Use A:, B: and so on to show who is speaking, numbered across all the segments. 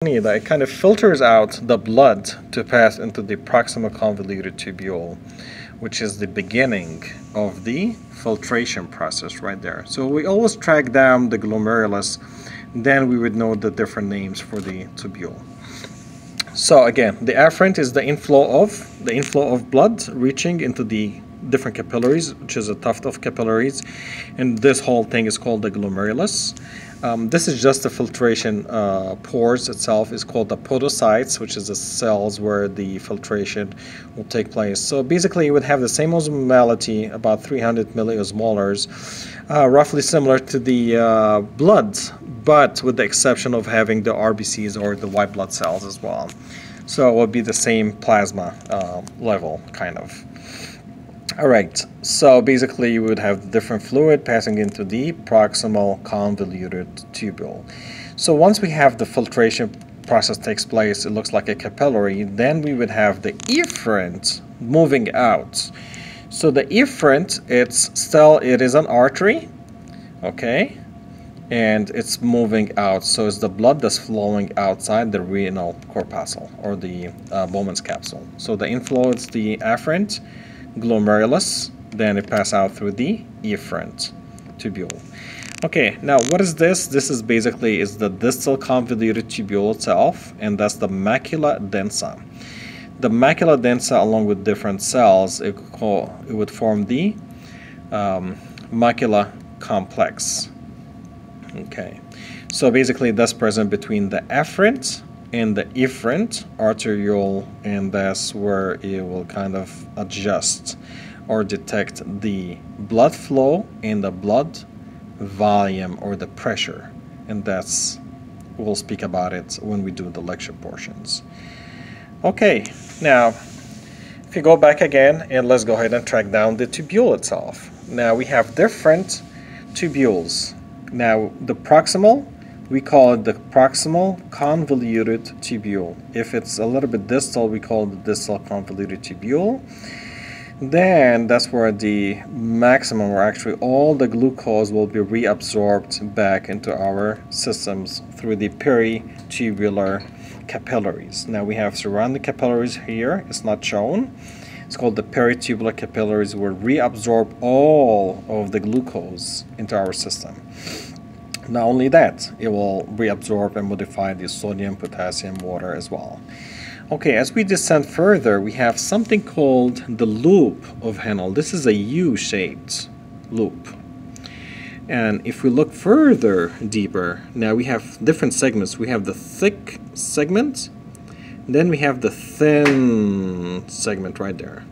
A: that it kind of filters out the blood to pass into the proximal convoluted tubule, which is the beginning of the filtration process right there. So we always track down the glomerulus, then we would know the different names for the tubule. So again, the afferent is the inflow of blood reaching into the different capillaries, which is a tuft of capillaries, and this whole thing is called the glomerulus. This is just the filtration pores itself is called the podocytes, which is the cells where the filtration will take place. So basically you would have the same osmolality, about 300 milliosmolars, roughly similar to the blood, but with the exception of having the RBCs or the white blood cells as well. So it would be the same plasma level, kind of. Alright, so basically you would have different fluid passing into the proximal convoluted tubule. So once we have the filtration process takes place, it looks like a capillary, then we would have the efferent moving out. So the efferent, it is an artery, okay, and it's moving out. So it's the blood that's flowing outside the renal corpuscle or the Bowman's capsule. So the inflow is the afferent glomerulus, then it passes out through the efferent tubule. Okay, now what is this? This is basically the distal convoluted tubule itself, and that's the macula densa. The macula densa, along with different cells, it would form the macula complex. Okay, so basically that's present between the afferent and the efferent arteriole, and that's where it will kind of adjust or detect the blood flow and the blood volume or the pressure, and we'll speak about it when we do the lecture portions. Okay, now if you go back again and let's go ahead and track down the tubule itself. Now we have different tubules. Now the proximal, we call it the proximal convoluted tubule. If it's a little bit distal, we call it the distal convoluted tubule. Then that's where the maximum, or actually all the glucose, will be reabsorbed back into our systems through the peritubular capillaries. Now we have surrounding capillaries here. It's not shown. It's called the peritubular capillaries, where reabsorb all of the glucose into our system. Not only that, it will reabsorb and modify the sodium, potassium, water as well. Okay, as we descend further, we have something called the loop of Henle. This is a U-shaped loop. And if we look further deeper, now we have different segments. We have the thick segment, then we have the thin segment right there.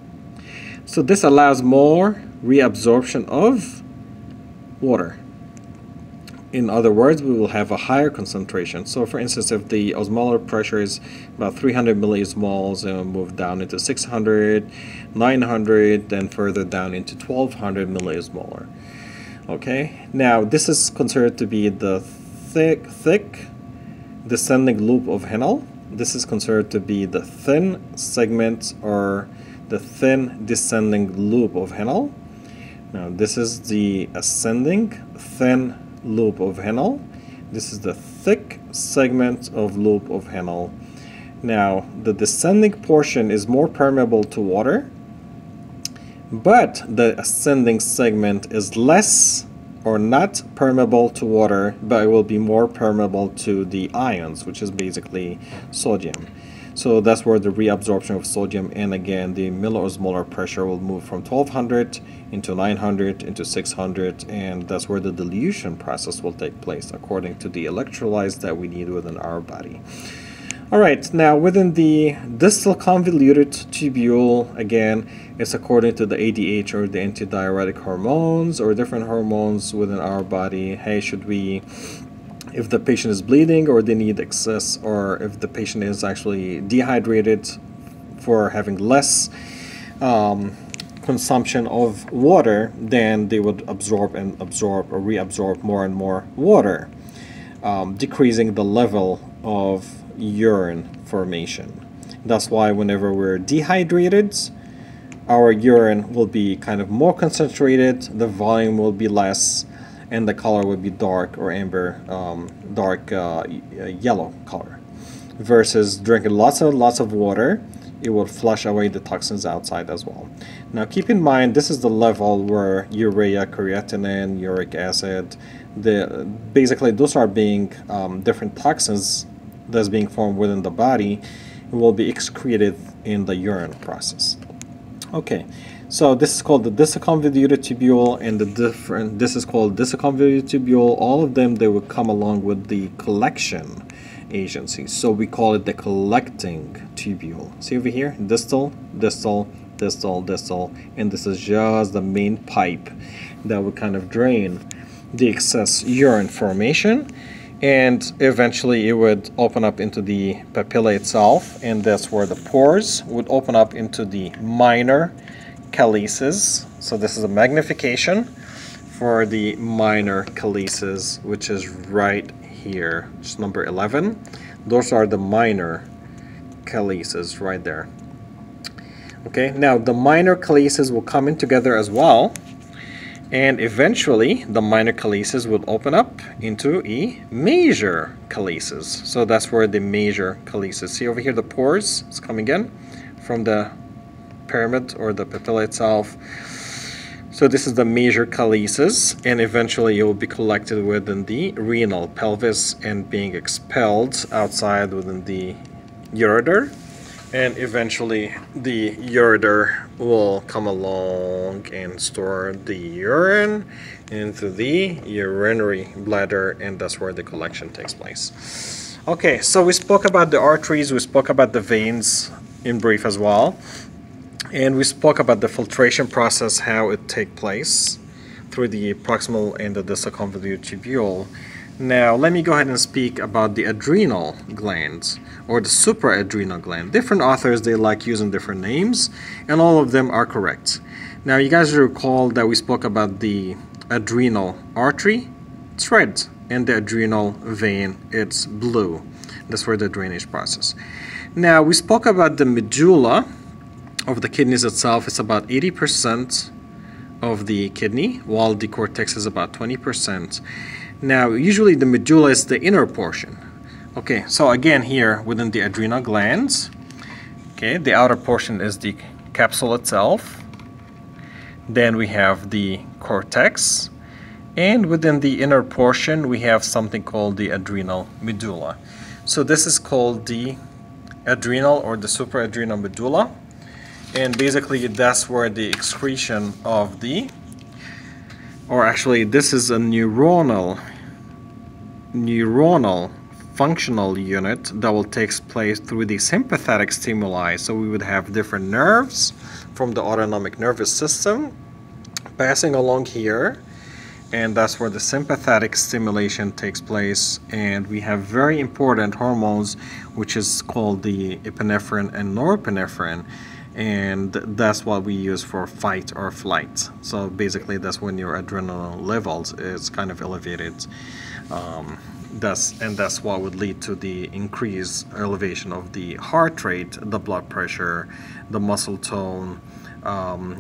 A: So this allows more reabsorption of water. In other words, we will have a higher concentration. So for instance, if the osmolar pressure is about 300 milliosmoles, and we'll move down into 600, 900, then further down into 1200 milliosmolar. Okay, now this is considered to be the thick descending loop of Henle. This is considered to be the thin segment or the thin descending loop of Henle. Now this is the ascending thin loop of Henle. This is the thick segment of loop of Henle. Now the descending portion is more permeable to water, but the ascending segment is less or not permeable to water, but it will be more permeable to the ions, which is basically sodium. So that's where the reabsorption of sodium, and again the milliosmolar pressure will move from 1200 into 900 into 600, and that's where the dilution process will take place according to the electrolytes that we need within our body. Alright, now within the distal convoluted tubule, again, it's according to the ADH or the antidiuretic hormones or different hormones within our body. Hey, if the patient is bleeding or they need excess, or if the patient is actually dehydrated for having less consumption of water, then they would absorb or reabsorb more and more water, decreasing the level of urine formation. That's why whenever we're dehydrated, our urine will be kind of more concentrated, the volume will be less, and the color would be dark or amber, dark yellow color. versus drinking lots of water. It will flush away the toxins outside as well. Now keep in mind, this is the level where urea, creatinine, uric acid, basically those are being different toxins that's being formed within the body, will be excreted in the urine process. Okay, so this is called the discoconvoluted tubule, and this is called discoconvoluted tubule. All of them, they will come along with the collection agency, so we call it the collecting tubule. See over here, distal, distal, distal, distal, and this is just the main pipe that would kind of drain the excess urine formation, and eventually it would open up into the papilla itself, and that's where the pores would open up into the minor calyces. So this is a magnification for the minor calyces, which is right here, just number 11. Those are the minor calyces right there. Okay, now the minor calyces will come in together as well, and eventually the minor calyces will open up into a major calyces. So that's where the major calyces, see over here the pores is coming in from the pyramid or the papilla itself. So this is the major calyces, and eventually it will be collected within the renal pelvis and being expelled outside within the ureter, and eventually the ureter will come along and store the urine into the urinary bladder, and that's where the collection takes place. Okay, so we spoke about the arteries, we spoke about the veins in brief as well. And we spoke about the filtration process, how it takes place through the proximal and the distal convoluted tubule. Now, let me go ahead and speak about the adrenal glands or the supraadrenal gland. Different authors, they like using different names, and all of them are correct. Now, you guys recall that we spoke about the adrenal artery, it's red, and the adrenal vein, it's blue. That's where the drainage process. Now, we spoke about the medulla of the kidneys itself. It's about 80% of the kidney, while the cortex is about 20%. Now, usually the medulla is the inner portion. Okay, so again here within the adrenal glands, okay, the outer portion is the capsule itself. Then we have the cortex, and within the inner portion we have something called the adrenal medulla. So this is called the adrenal or the supraadrenal medulla. And basically that's where the excretion of the, or actually this is a neuronal functional unit that will take place through the sympathetic stimuli. So we would have different nerves from the autonomic nervous system passing along here, and that's where the sympathetic stimulation takes place. And we have very important hormones, which is called the epinephrine and norepinephrine, and that's what we use for fight or flight. So basically that's when your adrenaline levels is kind of elevated. That's what would lead to the increased elevation of the heart rate, the blood pressure, the muscle tone.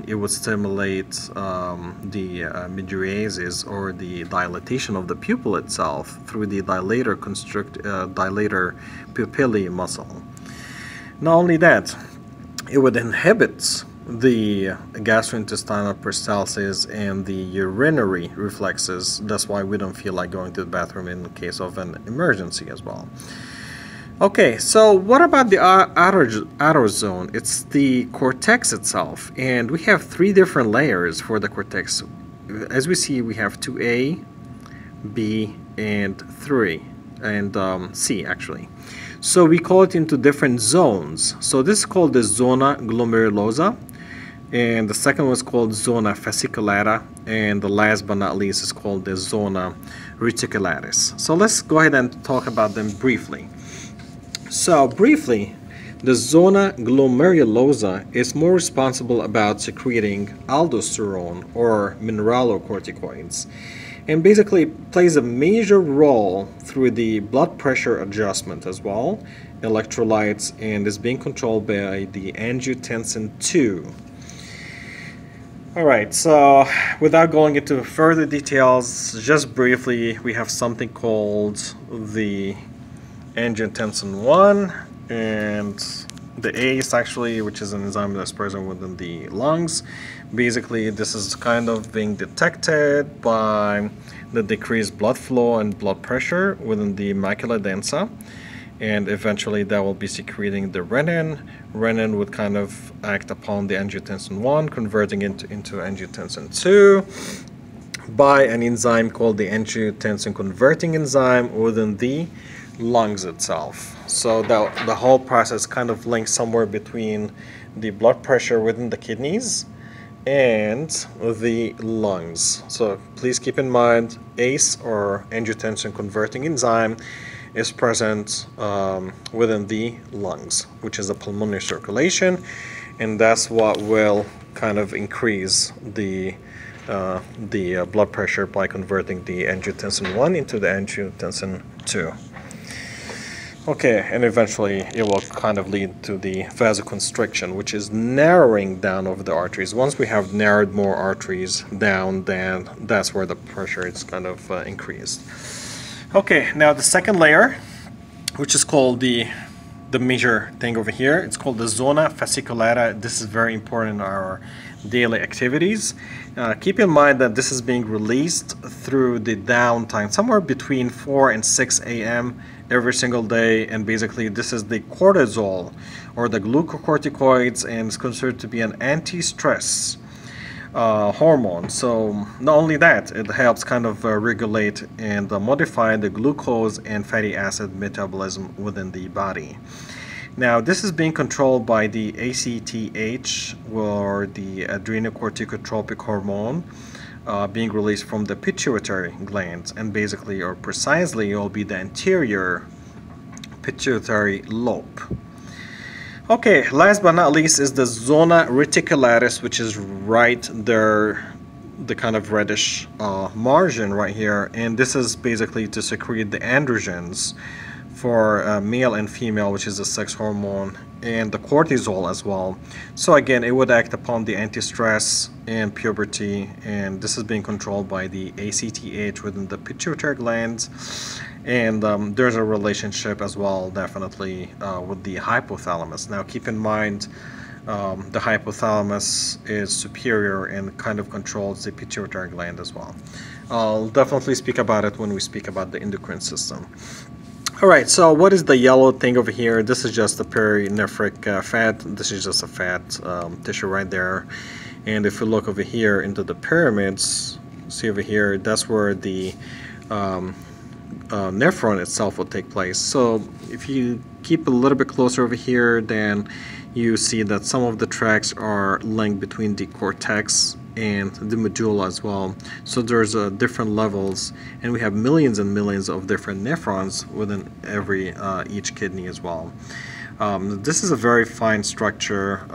A: It would stimulate the mydriasis, or the dilatation of the pupil itself, through the dilator pupillae muscle. Not only that, it would inhibit the gastrointestinal peristalsis and the urinary reflexes. That's why we don't feel like going to the bathroom in case of an emergency as well. Okay, so what about the outer zone? It's the cortex itself, and we have 3 different layers for the cortex. As we see, we have 2A, B, and 3, and C actually. So we call it into different zones. So this is called the zona glomerulosa, and the second one is called zona fasciculata, and the last but not least is called the zona reticularis. So let's go ahead and talk about them briefly. So briefly, the zona glomerulosa is more responsible about secreting aldosterone or mineralocorticoids, and basically plays a major role through the blood pressure adjustment as well, electrolytes, and is being controlled by the angiotensin II. Alright, so without going into further details, just briefly, we have something called the angiotensin 1 and the ACE, actually, which is an enzyme that's present within the lungs. Basically, this is kind of being detected by the decreased blood flow and blood pressure within the macula densa, and eventually that will be secreting the renin. Renin would kind of act upon the angiotensin 1, converting it into angiotensin 2 by an enzyme called the angiotensin converting enzyme within the lungs itself. So the whole process kind of links somewhere between the blood pressure within the kidneys and the lungs. So please keep in mind, ACE, or angiotensin converting enzyme, is present within the lungs, which is the pulmonary circulation, and that's what will kind of increase the blood pressure by converting the angiotensin 1 into the angiotensin 2. Okay, and eventually it will kind of lead to the vasoconstriction, which is narrowing down of the arteries. Once we have narrowed more arteries down, then that's where the pressure is kind of increased. Okay, now the second layer, which is called the major thing over here, it's called the zona fasciculata. This is very important in our daily activities. Keep in mind that this is being released through the downtime, somewhere between 4 and 6 a.m. every single day, and basically this is the cortisol or the glucocorticoids, and it's considered to be an anti-stress hormone. So not only that, it helps kind of regulate and modify the glucose and fatty acid metabolism within the body. Now this is being controlled by the ACTH, or the adrenocorticotropic hormone, being released from the pituitary glands, and basically, or precisely, it will be the anterior pituitary lobe. Okay, last but not least is the zona reticularis, which is right there, the kind of reddish margin right here, and this is basically to secrete the androgens for male and female, which is a sex hormone, and the cortisol as well. So again, it would act upon the anti-stress and puberty, and this is being controlled by the ACTH within the pituitary glands. And there's a relationship as well, definitely, with the hypothalamus. Now keep in mind, the hypothalamus is superior and kind of controls the pituitary gland as well. I'll definitely speak about it when we speak about the endocrine system. Alright, so what is the yellow thing over here? This is just the perinephric fat. This is just a fat tissue right there. And if you look over here into the pyramids, see over here, that's where the nephron itself will take place. So if you keep a little bit closer over here, then you see that some of the tracks are linked between the cortex and the medulla as well. So there's different levels, and we have millions and millions of different nephrons within each kidney as well. This is a very fine structure,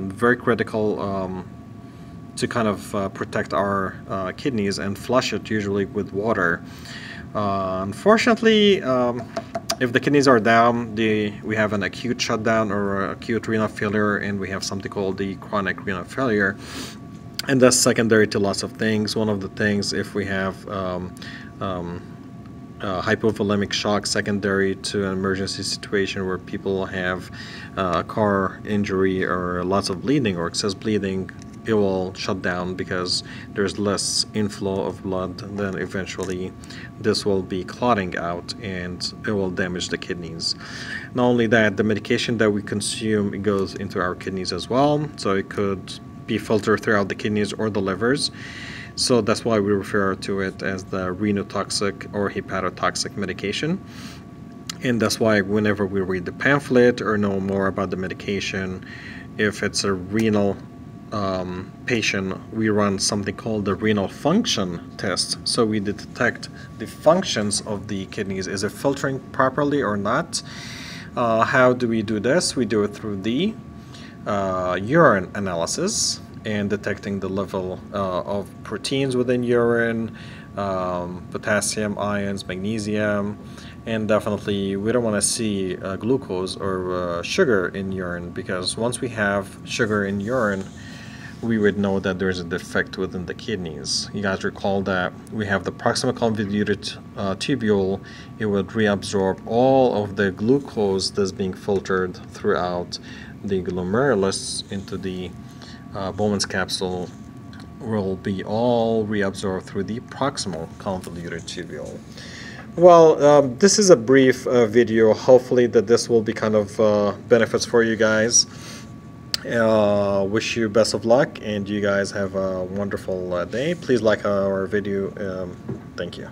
A: very critical to kind of protect our kidneys and flush it usually with water. Unfortunately, if the kidneys are down, we have an acute shutdown or acute renal failure, and we have something called the chronic renal failure. And that's secondary to lots of things. One of the things, if we have hypovolemic shock secondary to an emergency situation where people have car injury or lots of bleeding or excess bleeding, it will shut down because there's less inflow of blood. Then eventually this will be clotting out and it will damage the kidneys. Not only that, the medication that we consume, it goes into our kidneys as well, so it could be filtered throughout the kidneys or the livers. So that's why we refer to it as the renotoxic or hepatotoxic medication. And that's why whenever we read the pamphlet or know more about the medication, if it's a renal patient, we run something called the renal function test. So we detect the functions of the kidneys. Is it filtering properly or not? How do we do this? We do it through the urine analysis and detecting the level of proteins within urine, potassium, ions, magnesium, and definitely we don't want to see glucose or sugar in urine, because once we have sugar in urine, we would know that there's a defect within the kidneys. You guys recall that we have the proximal convoluted tubule. It would reabsorb all of the glucose that's being filtered throughout the glomerulus into the Bowman's capsule, will be all reabsorbed through the proximal convoluted tubule. Well, this is a brief video. Hopefully that this will be kind of benefits for you guys. Wish you best of luck, and you guys have a wonderful day. Please like our video. Thank you.